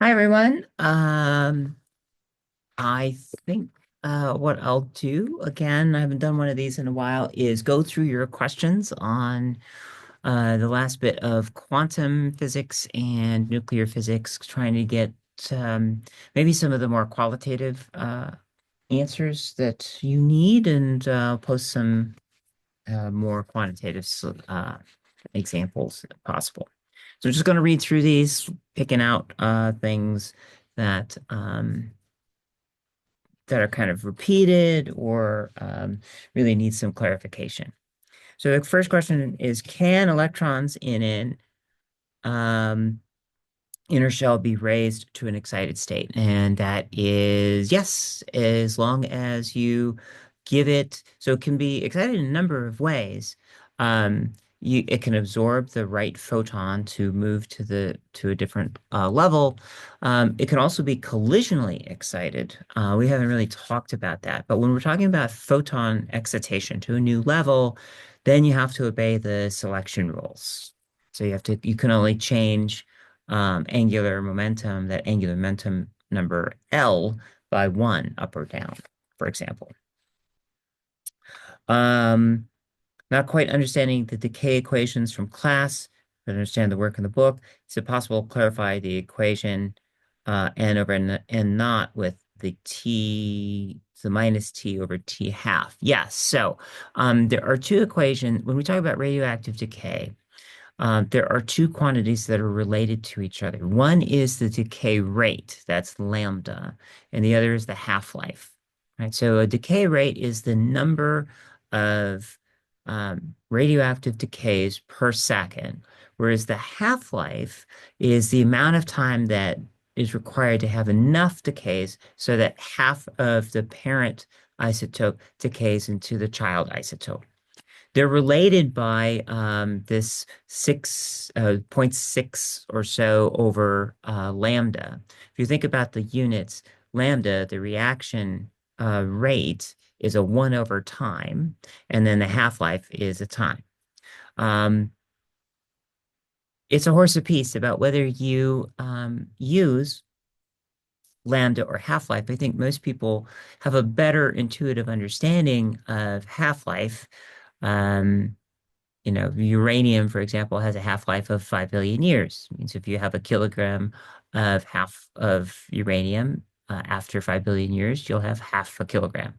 Hi everyone. I think what I'll do again, I haven't done one of these in a while, is go through your questions on the last bit of quantum physics and nuclear physics, trying to get maybe some of the more qualitative answers that you need, and post some more quantitative examples if possible. So I'm just going to read through these, picking out things that that are kind of repeated or really need some clarification. So the first question is, can electrons in an um, inner shell be raised to an excited state? And that is yes, as long as you give it, so it can be excited in a number of ways. Um, it can absorb the right photon to move to a different level. It can also be collisionally excited. We haven't really talked about that, but when we're talking about photon excitation to a new level, then you have to obey the selection rules. So you can only change angular momentum, that angular momentum number L, by one up or down, for example. Um, Not quite understanding the decay equations from class, but understand the work in the book. Is it possible to clarify the equation n over n naught with the minus t over t half? Yes. So there are two equations when we talk about radioactive decay. There are two quantities that are related to each other. One is the decay rate, that's lambda, and the other is the half-life. Right? So a decay rate is the number of radioactive decays per second, whereas the half-life is the amount of time that is required to have enough decays so that half of the parent isotope decays into the child isotope. They're related by this 0.6 or so over lambda. If you think about the units, lambda, the reaction rate is a 1 over time, and then the half-life is a time. Um, it's a horse apiece about whether you use lambda or half-life. I think most people have a better intuitive understanding of half-life. Um, Uranium, for example, has a half-life of 5 billion years. It means if you have a kilogram of half of uranium, after 5 billion years, you'll have half a kilogram.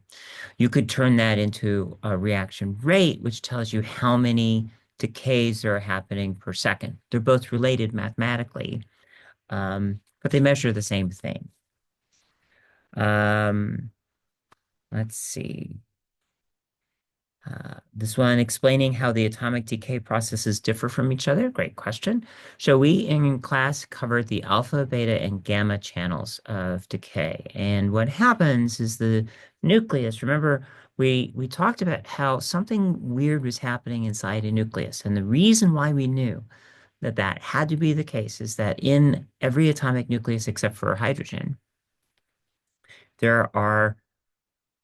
You could turn that into a reaction rate, which tells you how many decays are happening per second. They're both related mathematically, but they measure the same thing. Um, let's see. This one explaining how the atomic decay processes differ from each other. Great question. So we in class covered the alpha, beta, and gamma channels of decay. And what happens is the nucleus, remember, we talked about how something weird was happening inside a nucleus. And the reason why we knew that that had to be the case is that in every atomic nucleus except for hydrogen, there are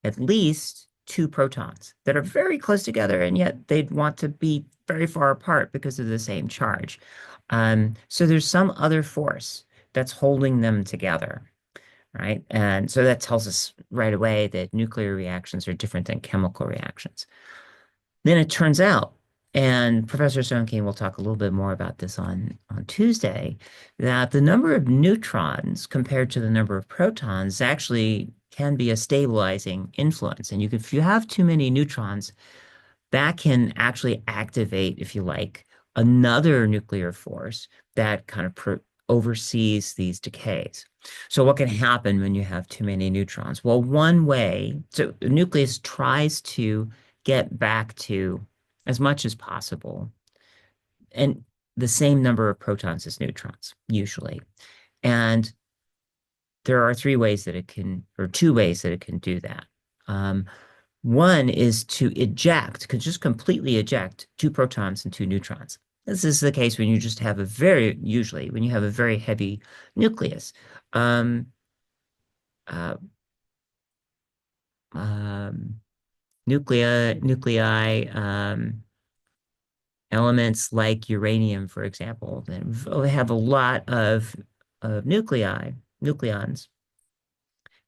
at least two protons that are very close together, and yet they'd want to be very far apart because of the same charge. So there's some other force that's holding them together, right? And so that tells us right away that nuclear reactions are different than chemical reactions. Then it turns out, and Professor Sohnke will talk a little bit more about this on Tuesday, that the number of neutrons compared to the number of protons actually can be a stabilizing influence. And if you have too many neutrons, that can actually activate, if you like, another nuclear force that kind of oversees these decays. So what can happen when you have too many neutrons? Well, one way, so the nucleus tries to get back to as much as possible and the same number of protons as neutrons, usually. And there are three ways that it can, or two ways that it can do that. Um, One is to eject, could just completely eject two protons and two neutrons. This is the case when you just have usually when you have a very heavy nucleus. Um, uh, um, nuclei, elements like uranium, for example, that have a lot of of nucleons,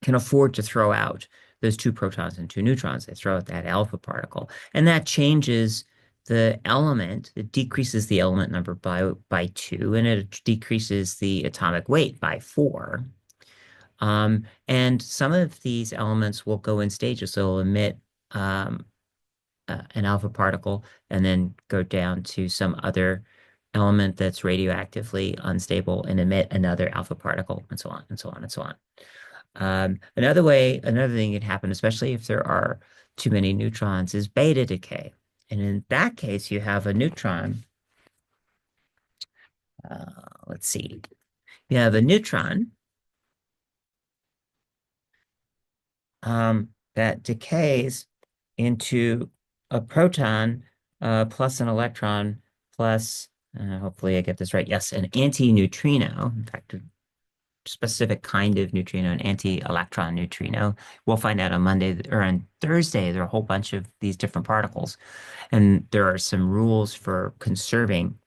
can afford to throw out those two protons and two neutrons. They throw out that alpha particle, and that changes the element. It decreases the element number by two, and it decreases the atomic weight by four. And some of these elements will go in stages. So they'll emit um, an alpha particle and then go down to some other element that's radioactively unstable and emit another alpha particle, and so on and so on and so on. Another thing that can happen, especially if there are too many neutrons, is beta decay. And in that case, you have a neutron. Let's see. You have a neutron that decays into a proton plus an electron plus, hopefully I get this right, yes, an antineutrino. In fact, a specific kind of neutrino, an anti-electron neutrino. We'll find out on Monday or on Thursday. There are a whole bunch of these different particles, and there are some rules for conserving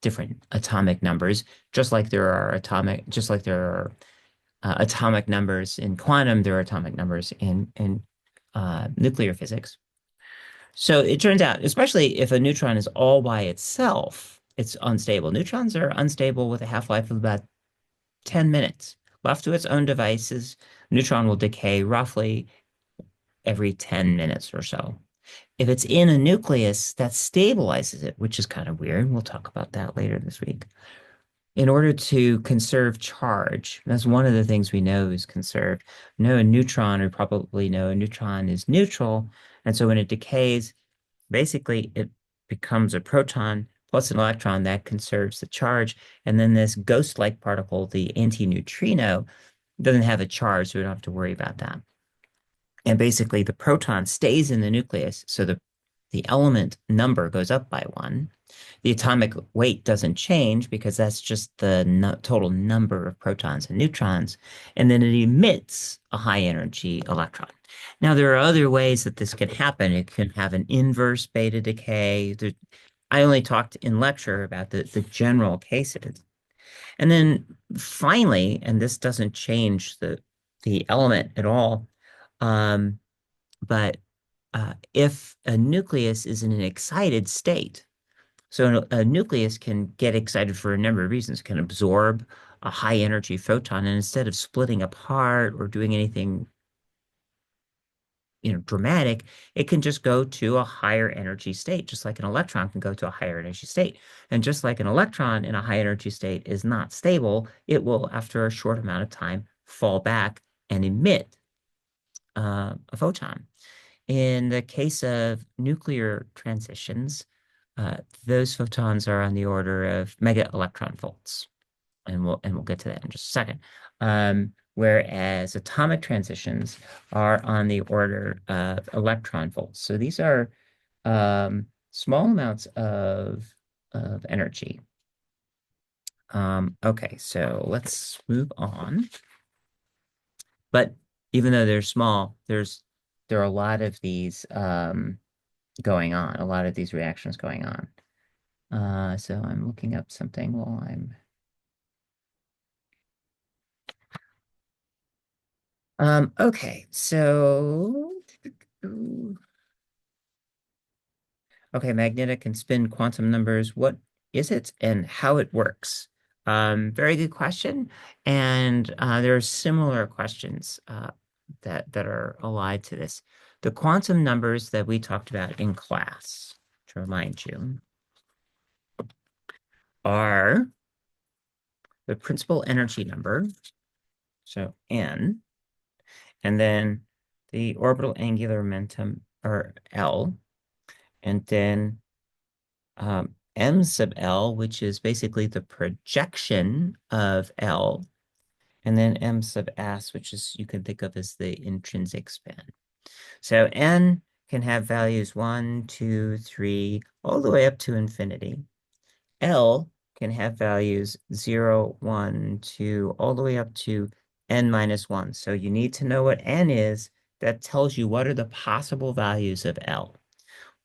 different atomic numbers, just like there are atomic numbers in quantum, there are atomic numbers in nuclear physics. So it turns out, especially if a neutron is all by itself, it's unstable. Neutrons are unstable with a half-life of about 10 minutes. Left to its own devices, neutron will decay roughly every 10 minutes or so. If it's in a nucleus, that stabilizes it, which is kind of weird. We'll talk about that later this week. In order to conserve charge, that's one of the things we know is conserved. Know a neutron, or probably know a neutron is neutral. And so when it decays, basically it becomes a proton plus an electron that conserves the charge. And then this ghost-like particle, the antineutrino, doesn't have a charge, so we don't have to worry about that. And basically the proton stays in the nucleus, so the element number goes up by one. The atomic weight doesn't change because that's just the total number of protons and neutrons. And then it emits a high energy electron. Now, there are other ways that this can happen. It can have an inverse beta decay. I only talked in lecture about the general cases. And then finally, and this doesn't change the element at all, but if a nucleus is in an excited state, so a nucleus can get excited for a number of reasons. It can absorb a high energy photon, and instead of splitting apart or doing anything, dramatic, it can just go to a higher energy state, just like an electron can go to a higher energy state. And just like an electron in a high energy state is not stable, it will, after a short amount of time, fall back and emit a photon. In the case of nuclear transitions, those photons are on the order of mega electron volts, and we'll get to that in just a second. Whereas atomic transitions are on the order of electron volts. So these are small amounts of energy. Okay, so let's move on. But even though they're small, there are a lot of these going on, a lot of these reactions going on. So I'm looking up something while I'm okay, so okay, magnetic and spin quantum numbers. What is it and how it works? Very good question. And there are similar questions that are allied to this. The quantum numbers that we talked about in class, to remind you, are the principal energy number, so N, and then the orbital angular momentum, or L, and then M sub L, which is basically the projection of L, and then M sub S, which is you can think of as the intrinsic spin. So N can have values 1, 2, 3, all the way up to infinity. L can have values 0, 1, 2, all the way up to N minus 1. So you need to know what N is. That tells you what are the possible values of L.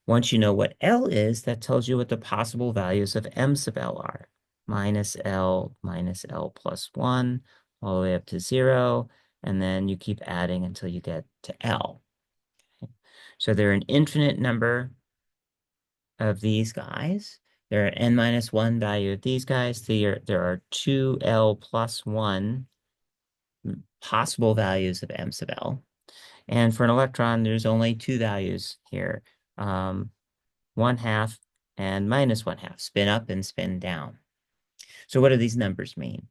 Once you know what L is, that tells you what the possible values of M sub L are. minus L plus 1, all the way up to 0, and then you keep adding until you get to L. So there are an infinite number of these guys. There are n minus 1 value of these guys. There are 2L plus 1 possible values of m sub L. And for an electron, there's only two values here, 1/2 and minus 1/2, spin up and spin down. So what do these numbers mean?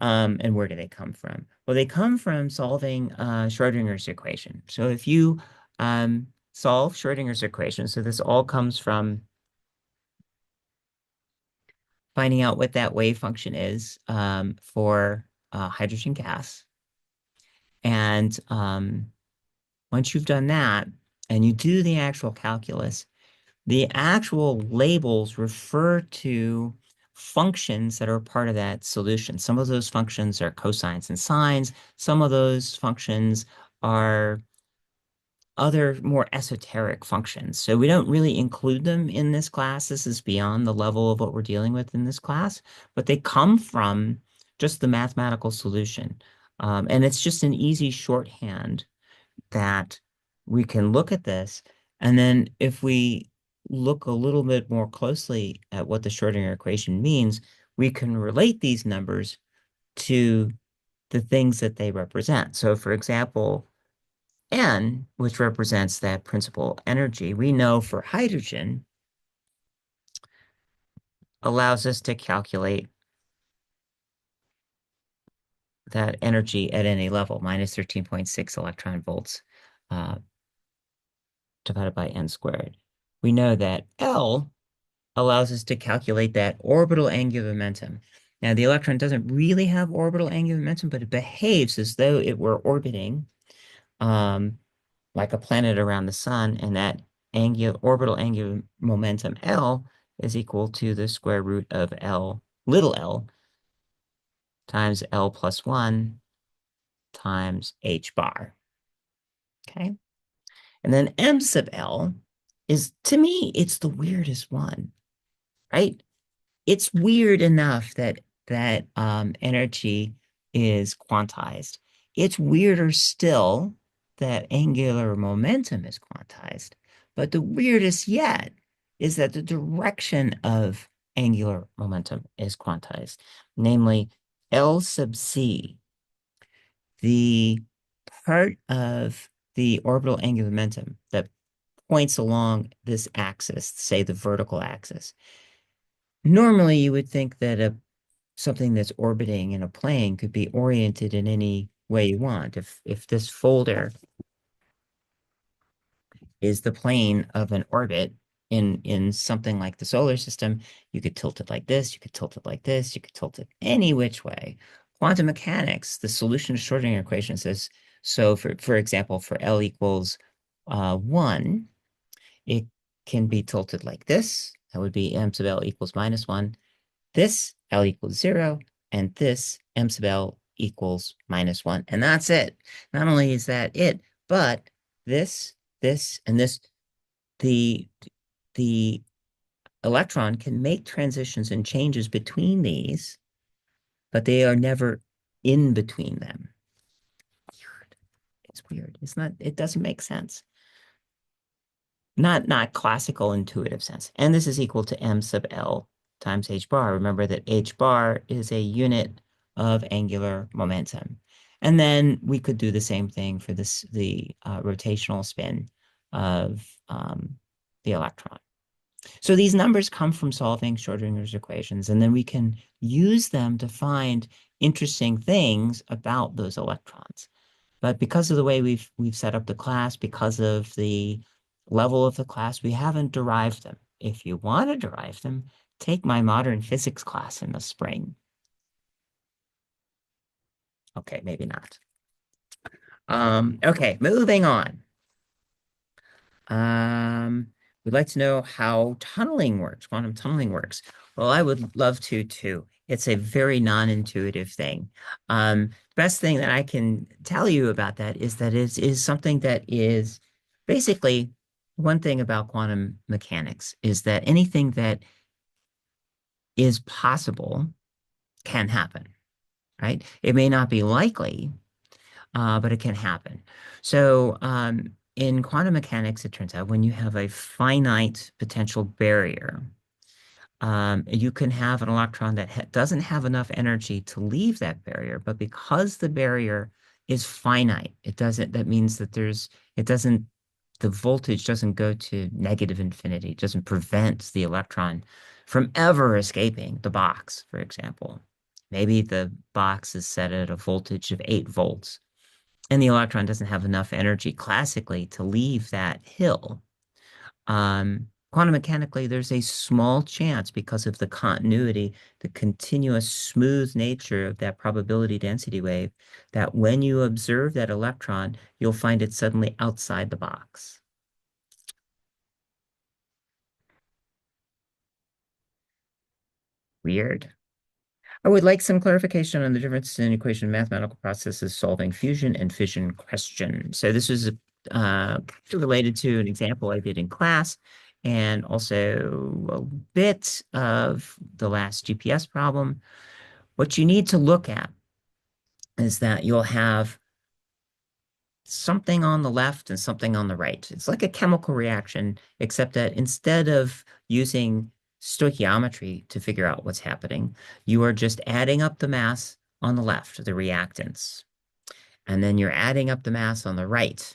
And where do they come from? Well, they come from solving Schrodinger's equation. So if you solve Schrodinger's equation, so this all comes from finding out what that wave function is for hydrogen gas. And once you've done that and you do the actual calculus, the actual labels refer to functions that are part of that solution. Some of those functions are cosines and sines. Some of those functions are other more esoteric functions. So we don't really include them in this class. This is beyond the level of what we're dealing with in this class, but they come from just the mathematical solution. And it's just an easy shorthand that we can look at this. And then if we look a little bit more closely at what the Schrodinger equation means, we can relate these numbers to the things that they represent. So for example, N, which represents that principal energy, we know for hydrogen allows us to calculate that energy at any level, minus 13.6 electron volts divided by N squared. We know that L allows us to calculate that orbital angular momentum. Now, the electron doesn't really have orbital angular momentum, but it behaves as though it were orbiting like a planet around the sun, and that orbital angular momentum L is equal to the square root of L, little l, times L plus 1 times h bar. Okay? And then m sub L is, to me, it's the weirdest one, right? It's weird enough that energy is quantized. It's weirder still that angular momentum is quantized. But the weirdest yet is that the direction of angular momentum is quantized, namely L sub c, the part of the orbital angular momentum that points along this axis, say the vertical axis. Normally, you would think that something that's orbiting in a plane could be oriented in any way you want. If this folder is the plane of an orbit in something like the solar system, you could tilt it like this, you could tilt it like this, you could tilt it any which way. Quantum mechanics, the solution to Schrodinger equation says, so for example, for L equals 1, it can be tilted like this. That would be m sub L equals minus 1. This L equals 0, and this m sub L equals minus 1. And that's it. Not only is that it, but this, and this, the electron can make transitions and changes between these, but they are never in between them. Weird. It's weird. It doesn't make sense. Not classical intuitive sense. And this is equal to m sub L times h bar. Remember that h bar is a unit of angular momentum. And then we could do the same thing for the rotational spin of the electron. So these numbers come from solving Schrodinger's equations, and then we can use them to find interesting things about those electrons. But because of the way we've set up the class, because of the level of the class, we haven't derived them. If you want to derive them, take my modern physics class in the spring. Okay, maybe not. Okay, moving on. We'd like to know how tunneling works, quantum tunneling works. Well, I would love to too. It's a very non-intuitive thing. Best thing that I can tell you about that is that it is something that is basically one thing about quantum mechanics is that anything that is possible, can happen, right? It may not be likely, but it can happen. So in quantum mechanics, it turns out when you have a finite potential barrier, you can have an electron that ha doesn't have enough energy to leave that barrier, but because the barrier is finite, that means that the voltage doesn't go to negative infinity. It doesn't prevent the electron from ever escaping the box, for example. Maybe the box is set at a voltage of 8 volts, and the electron doesn't have enough energy classically to leave that hill. Quantum mechanically, there's a small chance because of the continuity, the continuous smooth nature of that probability density wave, that when you observe that electron, you'll find it suddenly outside the box. Weird. I would like some clarification on the difference in equation mathematical processes solving fusion and fission questions. So this is related to an example I did in class, and also a bit of the last GPS problem. What you need to look at is that you'll have something on the left and something on the right. It's like a chemical reaction, except that instead of using stoichiometry to figure out what's happening, you are just adding up the mass on the left, the reactants, and then you're adding up the mass on the right,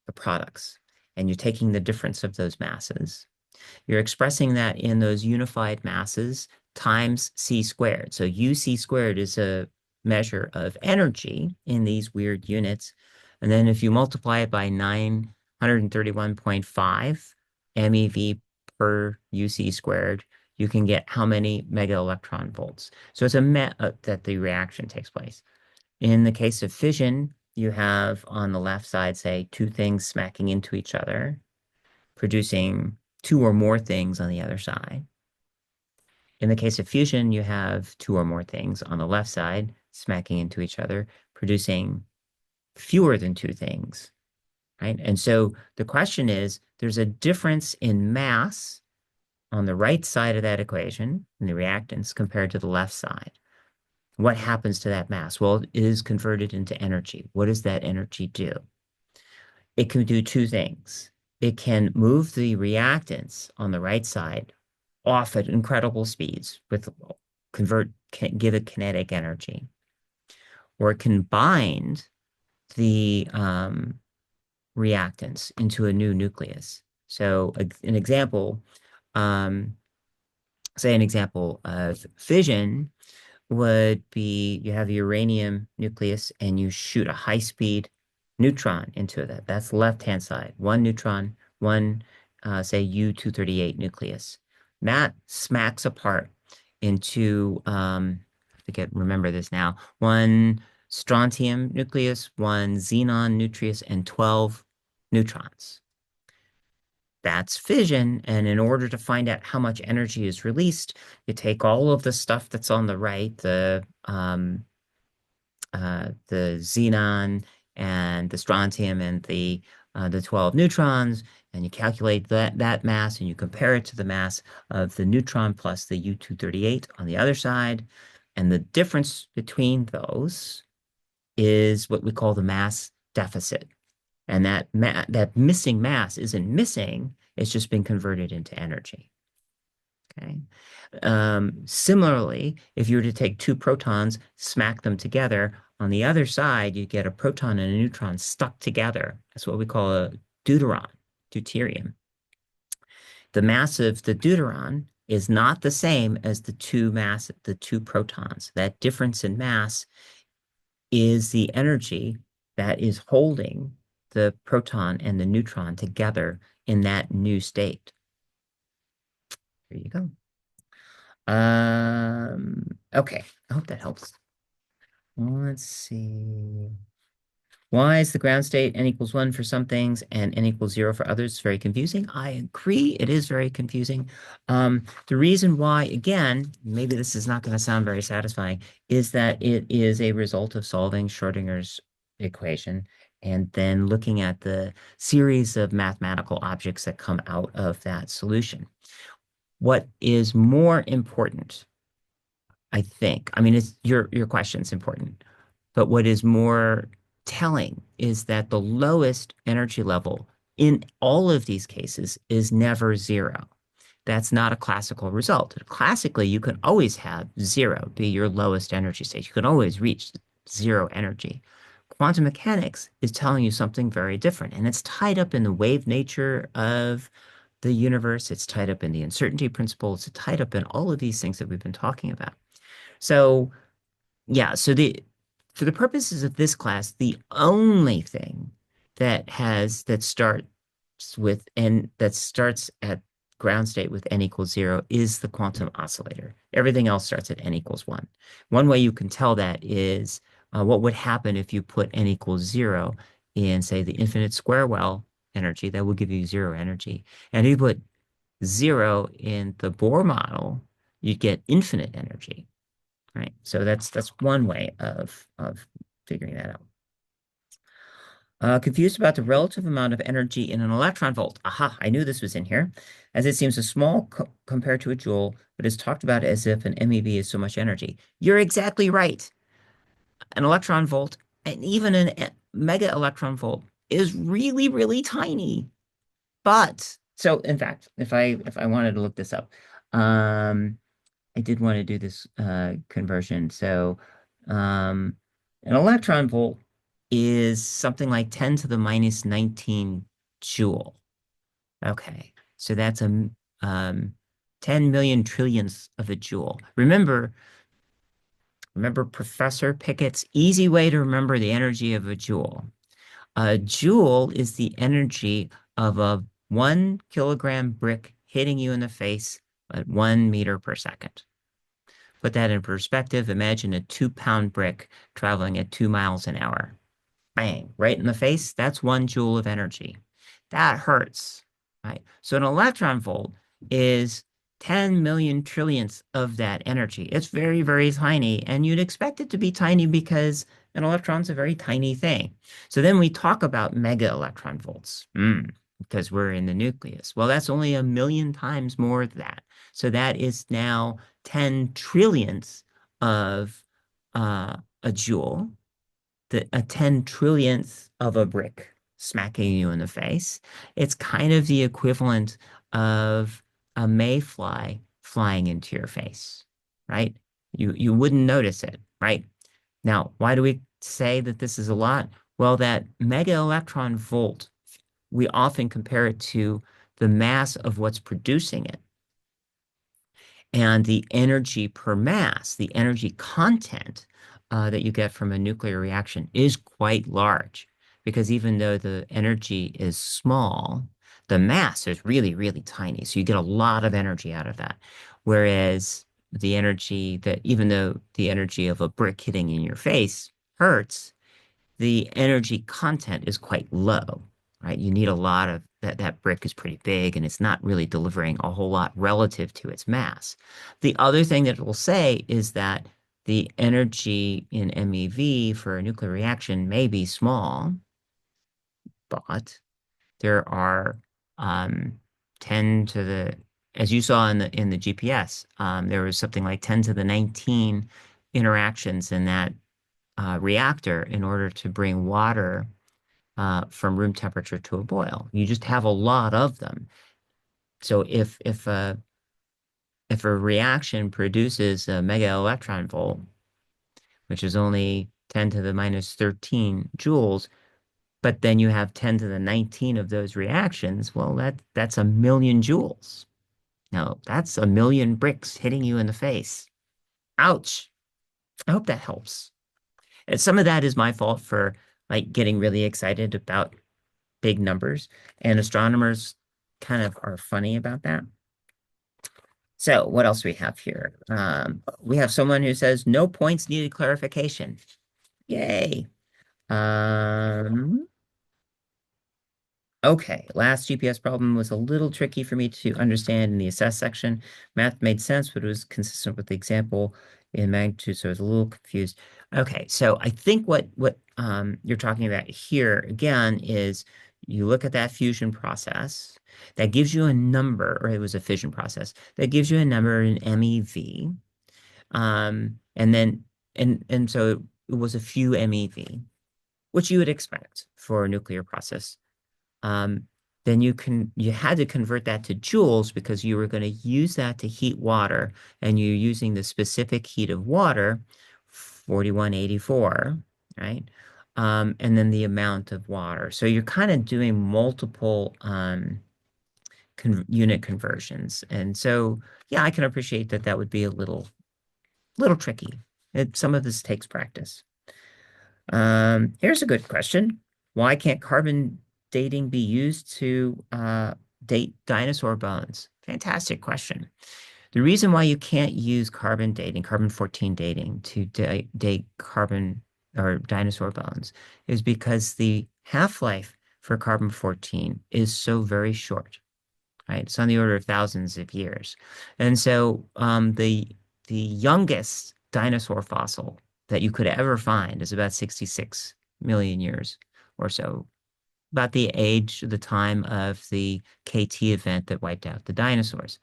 the products, and you're taking the difference of those masses. You're expressing that in those unified masses times c squared. So UC squared is a measure of energy in these weird units. And then if you multiply it by 931.5 MeV per UC squared, you can get how many mega electron volts. So it's that the reaction takes place. In the case of fission, you have on the left side, say, two things smacking into each other, producing two or more things on the other side. In the case of fusion, you have two or more things on the left side smacking into each other, producing fewer than two things, right? And so the question is, there's a difference in mass on the right side of that equation, in the reactants, compared to the left side. What happens to that mass? Well, it is converted into energy. What does that energy do? It can do two things. It can move the reactants on the right side off at incredible speeds can give it kinetic energy, or it can bind the reactants into a new nucleus. So an example, say an example of fission would be you have a uranium nucleus and you shoot a high-speed neutron into that. That's the left-hand side. One neutron, one, say, U-238 nucleus. That smacks apart into, remember this now, one strontium nucleus, one xenon nucleus, and 12 neutrons. That's fission. And in order to find out how much energy is released, you take all of the stuff that's on the right, the xenon and the strontium and the 12 neutrons, and you calculate that mass and you compare it to the mass of the neutron plus the U-238 on the other side. And the difference between those is what we call the mass deficit. And that missing mass isn't missing, it's just been converted into energy. Okay. Similarly, if you were to take two protons, smack them together, on the other side, you get a proton and a neutron stuck together. That's what we call a deuterium. The mass of the deuteron is not the same as the two protons. That difference in mass is the energy that is holding the proton and the neutron together in that new state. There you go. Okay, I hope that helps. Let's see. Why is the ground state n equals 1 for some things and n equals 0 for others? It's very confusing. I agree, it is very confusing. The reason why, again, maybe this is not going to sound very satisfying, is that it is a result of solving Schrodinger's equation and then looking at the series of mathematical objects that come out of that solution. What is more important I think. I mean, it's your question's important. But what is more telling is that the lowest energy level in all of these cases is never zero. That's not a classical result. Classically, you can always have zero be your lowest energy state. You can always reach zero energy. Quantum mechanics is telling you something very different, and it's tied up in the wave nature of the universe. It's tied up in the uncertainty principle. It's tied up in all of these things that we've been talking about. So yeah, so the for the purposes of this class, the only thing that starts with n that starts at ground state with n equals zero is the quantum oscillator. Everything else starts at n equals one. One way you can tell that is what would happen if you put n equals zero in, say, the infinite square well energy. That will give you zero energy. And if you put zero in the Bohr model, you get infinite energy. Right. So that's one way of figuring that out. Confused about the relative amount of energy in an electron volt. Aha, I knew this was in here, as it seems a small compared to a joule, but is talked about as if an MeV is so much energy. You're exactly right. An electron volt and even an mega electron volt is really, really tiny. But so in fact, if I wanted to look this up, um, I did want to do this conversion. So um, an electron volt is something like 10 to the minus 19 joule. Okay, so that's a 10 million trillionths of a joule. Remember Professor Pickett's easy way to remember the energy of a joule. A joule is the energy of a 1 kilogram brick hitting you in the face at 1 meter per second. Put that in perspective. Imagine a 2 pound brick traveling at 2 miles an hour. Bang, right in the face. That's 1 joule of energy. That hurts, right? So an electron volt is 10 million trillionths of that energy. It's very, very tiny, and you'd expect it to be tiny because an electron's a very tiny thing. So then we talk about mega electron volts. Because we're in the nucleus. Well, that's only 1 million times more than that. So that is now 10 trillionths of a joule, a 10 trillionth of a brick smacking you in the face. It's kind of the equivalent of a mayfly flying into your face, right? You wouldn't notice it, right? Now, why do we say that this is a lot? Well, that mega electron volt, we often compare it to the mass of what's producing it. And the energy per mass, the energy content that you get from a nuclear reaction is quite large because even though the energy is small, the mass is really, really tiny. So you get a lot of energy out of that. Whereas the energy that, even though the energy of a brick hitting in your face hurts, the energy content is quite low, right? You need a lot of that brick is pretty big and it's not really delivering a whole lot relative to its mass. The other thing that it will say is that the energy in MeV for a nuclear reaction may be small, but there are 10 to the, as you saw in the GPS, there was something like 10 to the 19 interactions in that reactor in order to bring water from room temperature to a boil. You just have a lot of them. So if a reaction produces a mega electron volt, which is only 10 to the minus 13 joules, but then you have 10 to the 19 of those reactions, well, that's 1 million joules. Now, that's 1 million bricks hitting you in the face. Ouch. I hope that helps. And some of that is my fault for like getting really excited about big numbers, and astronomers kind of are funny about that. So what else we have here? We have someone who says no points needed clarification. Yay. Um, Okay, last GPS problem was a little tricky for me to understand in the assess section. Math made sense, but it was consistent with the example in magnitude, so I was a little confused. Okay, so I think what you're talking about here again is you look at that fusion process that gives you a number, or it was a fission process that gives you a number in MEV. And then and so it was a few MeV, which you would expect for a nuclear process. Um, then you had to convert that to joules because you were going to use that to heat water, and you're using the specific heat of water, 4184, right? And then the amount of water. So you're kind of doing multiple unit conversions. And so, yeah, I can appreciate that that would be a little tricky. Some of this takes practice. Here's a good question. Why can't carbon dating be used to date dinosaur bones? Fantastic question. The reason why you can't use carbon dating, carbon-14 dating, to date carbon or dinosaur bones is because the half-life for carbon-14 is so very short, right? It's on the order of thousands of years. And so the youngest dinosaur fossil that you could ever find is about 66 million years or so, about the age, the time of the KT event that wiped out the dinosaurs.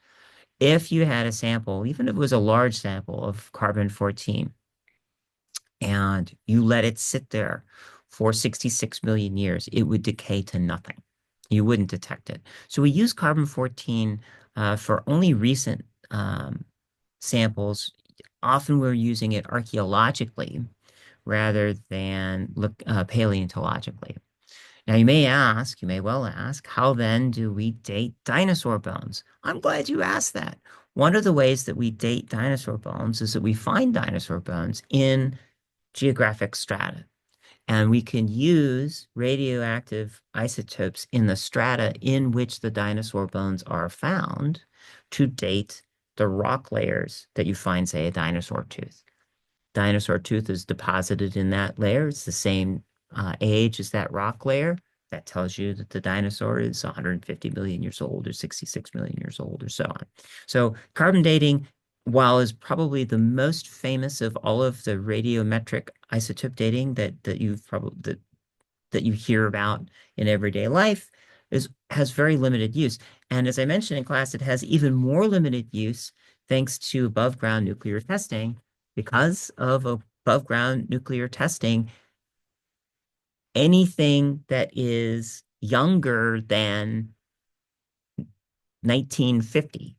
If you had a sample, even if it was a large sample of carbon-14, and you let it sit there for 66 million years, it would decay to nothing. You wouldn't detect it. So we use carbon-14 for only recent samples. Often we're using it archaeologically rather than paleontologically. Now you may well ask, how then do we date dinosaur bones? I'm glad you asked that. One of the ways that we date dinosaur bones is that we find dinosaur bones in geographic strata. And we can use radioactive isotopes in the strata in which the dinosaur bones are found to date the rock layers that you find, say, a dinosaur tooth. Dinosaur tooth is deposited in that layer. It's the same age as that rock layer. That tells you that the dinosaur is 150 million years old or 66 million years old or so on. So carbon dating, while is probably the most famous of all of the radiometric isotope dating that you hear about in everyday life, has very limited use. And as I mentioned in class, it has even more limited use thanks to above ground nuclear testing. Because of above ground nuclear testing, anything that is younger than 1950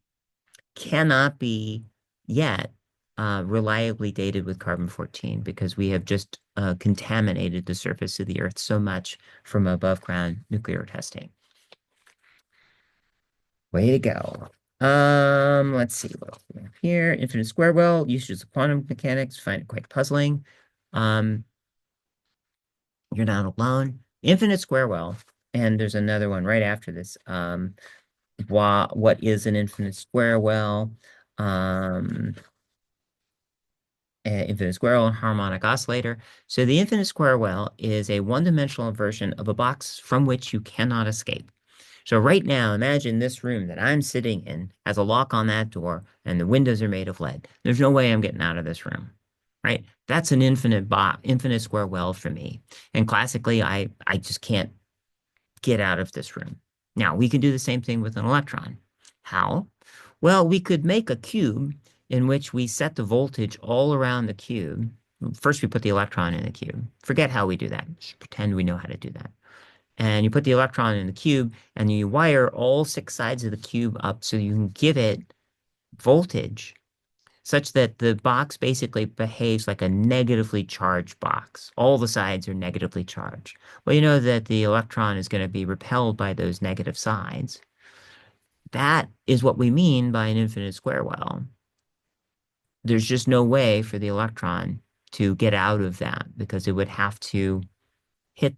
cannot be yet reliably dated with carbon-14 because we have just contaminated the surface of the Earth so much from above ground nuclear testing. Way to go. Let's see what else we have here. Infinite square well, uses of quantum mechanics, find it quite puzzling. Um, you're not alone. Infinite square well, and there's another one right after this. What is an infinite square well? Infinite square well and harmonic oscillator. So the infinite square well is a one-dimensional version of a box from which you cannot escape. So right now, imagine this room that I'm sitting in has a lock on that door and the windows are made of lead. There's no way I'm getting out of this room, right? That's an infinite square well for me. And classically, I just can't get out of this room. Now, we can do the same thing with an electron. How? Well, we could make a cube in which we set the voltage all around the cube. First, we put the electron in the cube. Forget how we do that. Just pretend we know how to do that. And you put the electron in the cube, and you wire all six sides of the cube up so you can give it voltage such that the box basically behaves like a negatively charged box. All the sides are negatively charged. Well, you know that the electron is going to be repelled by those negative sides. That is what we mean by an infinite square well. There's just no way for the electron to get out of that because it would have to hit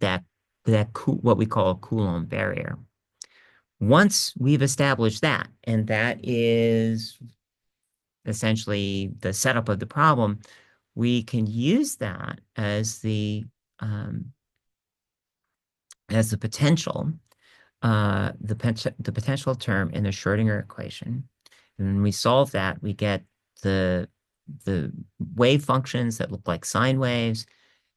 what we call a Coulomb barrier. Once we've established that, and that is essentially the setup of the problem, we can use that as the potential, the potential term in the Schrodinger equation. And when we solve that, we get the wave functions that look like sine waves,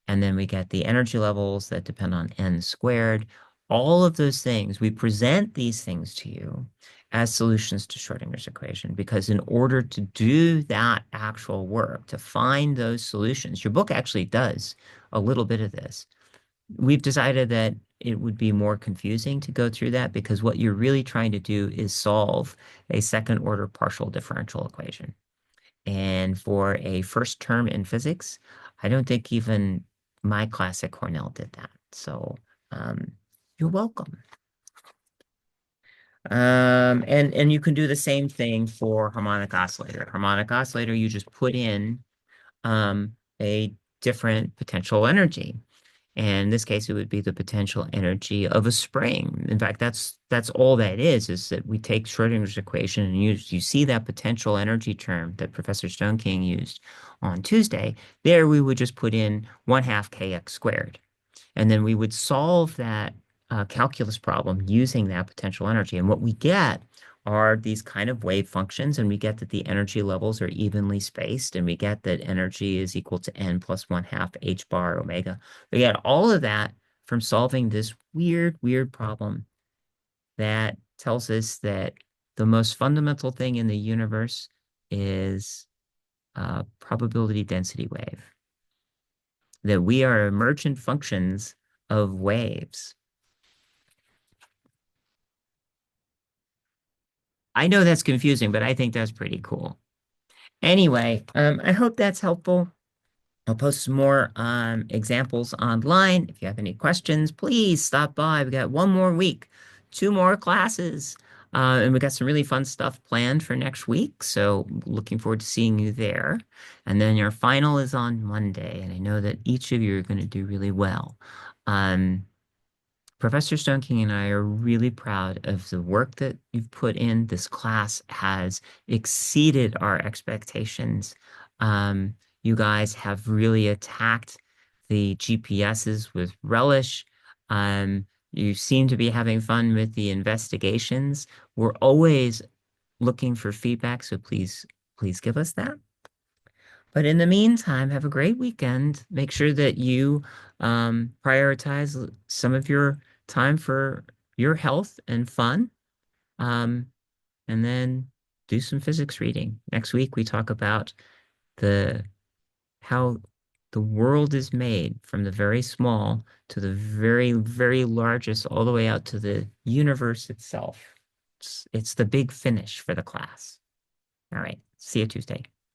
and then we get the energy levels that depend on n squared. All of those things, we present these things to you as solutions to Schrodinger's equation. Because in order to do that actual work, to find those solutions, your book actually does a little bit of this. We've decided that it would be more confusing to go through that because what you're really trying to do is solve a second order partial differential equation. And for a first term in physics, I don't think even my class at Cornell did that. So um, you're welcome. And you can do the same thing for harmonic oscillator. Harmonic oscillator, you just put in a different potential energy. And in this case, it would be the potential energy of a spring. In fact, that's all that is that we take Schrodinger's equation and you see that potential energy term that Professor Stoneking used on Tuesday. There we would just put in 1/2 kx squared. And then we would solve that calculus problem using that potential energy. And what we get are these kind of wave functions, and we get that the energy levels are evenly spaced, and we get that energy is equal to n plus 1/2 h bar omega. We get all of that from solving this weird, weird problem that tells us that the most fundamental thing in the universe is probability density wave, that we are emergent functions of waves. I know that's confusing, but I think that's pretty cool. Anyway, I hope that's helpful. I'll post some more examples online. If you have any questions, please stop by. We got one more week, two more classes, and we got some really fun stuff planned for next week. So looking forward to seeing you there. And then your final is on Monday, and I know that each of you are going to do really well. Um, Professor Stoneking and I are really proud of the work that you've put in. This class has exceeded our expectations. You guys have really attacked the GPSs with relish. You seem to be having fun with the investigations. We're always looking for feedback, so please give us that. But in the meantime, have a great weekend. Make sure that you prioritize some of your time for your health and fun. Um, and then do some physics reading. Next week, we talk about the how the world is made from the very small to the very, very largest, all the way out to the universe itself. It's the big finish for the class. All right. See you Tuesday.